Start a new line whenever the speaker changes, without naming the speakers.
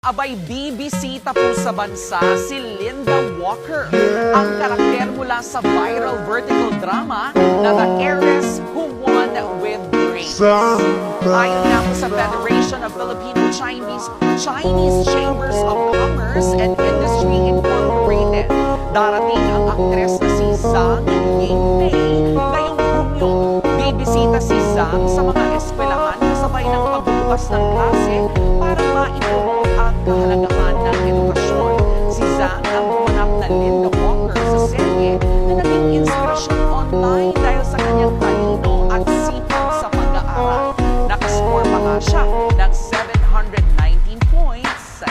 Abay, bibisita po sa bansa si Linda Walker, ang karakter mula sa viral vertical drama na The Heiress Who Won with Grace. Ayon nga po sa Federation of Filipino-Chinese Chambers of Commerce and Industry Incorporated, darating ang aktres na si Zhang Yingmei ngayong Hunyo. Bibisita si Zhang sa mga eskwelahan kasabay ng pagbubukas ng klase para maituro ang kahalagahan ng edukasyon. Si Zhang ang gumanap na Linda Walker sa serye na naging inspirasyon online dahil sa kanyang talino at sipag sa pag-aaral. Nakascore pa nga siya ng 719 points sa